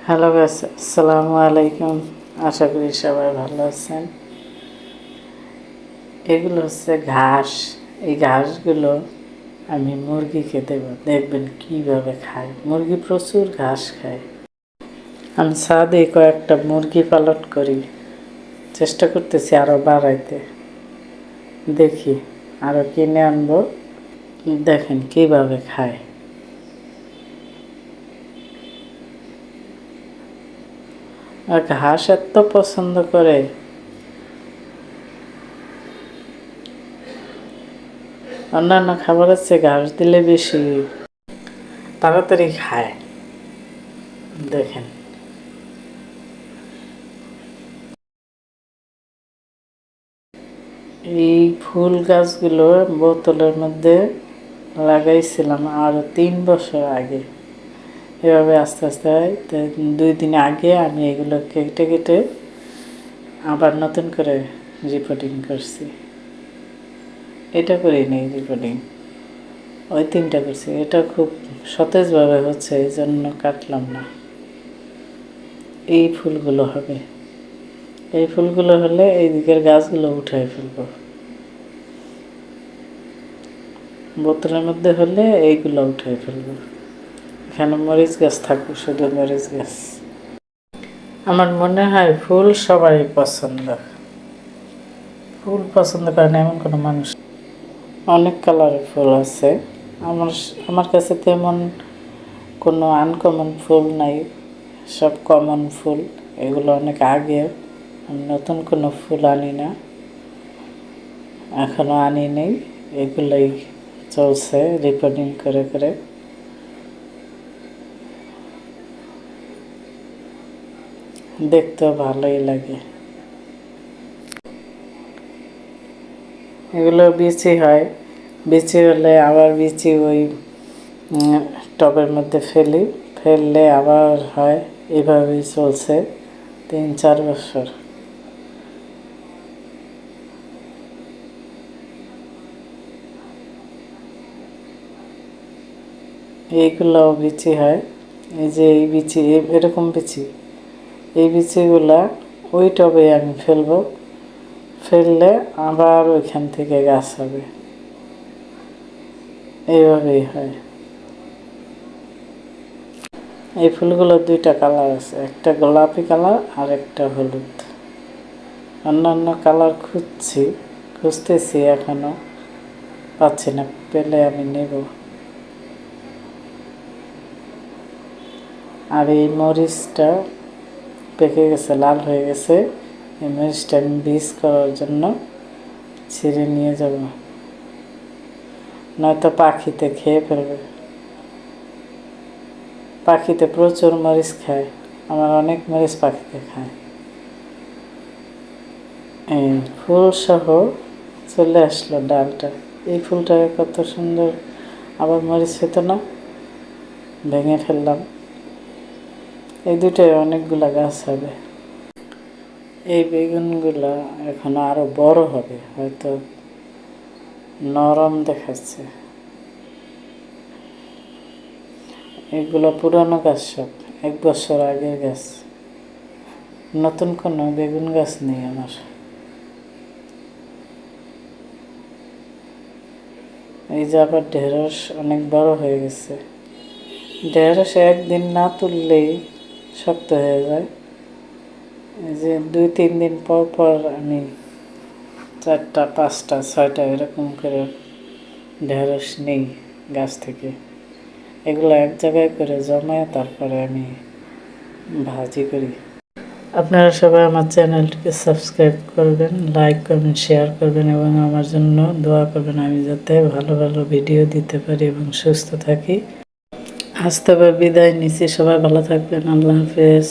Hello guys, আসসালামু আলাইকুম। আশা করি সবাই ভালো আছেন। এগুলো হচ্ছে ঘাস। এই ঘাসগুলো আমি মুরগিকে দেব, দেখবেন কিভাবে খায়। মুরগি প্রচুর ঘাস খায়। আমি ছাদে কয়েকটা মুরগি পালন করি, চেষ্টা করতেছি আরও বাড়াইতে। দেখি আরও কিনে আনবো, দেখেন কিভাবে খায়। আর ঘাস এত পছন্দ করে, অন্যান্য খাবারের চেয়ে ঘাস দিলে বেশি তাড়াতাড়ি খায়। দেখেন এই ফুল গাছগুলো বোতলের মধ্যে লাগাইছিলাম আরও 3 বছর আগে। এভাবে আস্তে আস্তে 2 দিন আগে আমি এগুলো কেটে কেটে আবার নতুন করে রিপোর্টিং করছি। এটা করি নেই রিপোর্টিং, ওই 3টা করছি। এটা খুব সতেজভাবে হচ্ছে, এই জন্য কাটলাম না। এই ফুলগুলো হবে, এই ফুলগুলো হলে এই দিকের গাছগুলো উঠাই ফেলবো। বোতলের মধ্যে হলে এইগুলো উঠাই ফেলবো। এখানে মরিচ গাছ থাকবে, শুধু মরিচ গাছ। আমার মনে হয় ফুল সবারই পছন্দ। ফুল পছন্দ করে না এমন কোনো মানুষ। অনেক কালারের ফুল আছে। আমার আমার কাছে তেমন কোনো আনকমন ফুল নাই, সব কমন ফুল। এগুলো অনেক আগে, আমি নতুন কোনো ফুল আনি না, এখনও আনি নেই। এগুলোই চলছে রিপোর্টিং করে করে। দেখতেও ভালোই লাগে। এগুলো বিচি হয়, বিচি হলে আবার বিচি ওই টবের মধ্যে ফেললে আবার হয়। এভাবেই চলছে 3-4 বছর। এইগুলোও বিচি হয়। এই যে এই বিচি, এরকম বিচি, এই বিচিগুলা ওই টবে আমি ফেললে আবার ওইখান থেকে গাছ হবে। এইভাবেই হয়। এই ফুলগুলোর 2টা কালার আছে, একটা গোলাপি কালার আর একটা হলুদ। অন্যান্য কালার খুঁজতেছি, এখনো পাচ্ছি না, পেলে আমি নেব। আর এই মরিচটা পেকে গেছে, লাল হয়ে গেছে। এই মরিচটা আমি বীজ করার জন্য ছিঁড়ে নিয়ে যাব, নয়তো পাখিতে খেয়ে ফেলবে। পাখিতে প্রচুর মরিচ খায়, আমার অনেক মরিচ পাখিতে খায়। এই ফুল সহ চলে আসলো ডালটা। এই ফুলটা কত সুন্দর, আবার মরিচ হতো না, ভেঙে ফেললাম। এই দুটোই অনেকগুলা গাছ হবে। এই বেগুনগুলা এখন আরো বড় হবে, হয়তো নরম দেখাচ্ছে। এগুলো পুরানো গাছ, সব 1 বছর আগের গাছ। নতুন কোনো বেগুন গাছ নেই আমার। এই যে আবার ঢেঁড়স অনেক বড় হয়ে গেছে। ঢেঁড়স একদিন না তুললেই শক্ত হয়ে যায়। এই যে 2-3 দিন পর পর আমি 4টা 5টা 6টা এরকম করে ঢেঁড়স নেই গাছ থেকে। এগুলো এক জায়গায় করে জমায় তারপরে আমি ভাজি করি। আপনারা সবাই আমার চ্যানেলটিকে সাবস্ক্রাইব করবেন, লাইক করবেন, শেয়ার করবেন এবং আমার জন্য দোয়া করবেন, আমি যাতে ভালো ভালো ভিডিও দিতে পারি এবং সুস্থ থাকি। আজ তবে বিদায় নিচ্ছি, সবাই ভালো থাকবেন। আল্লাহ হাফেজ।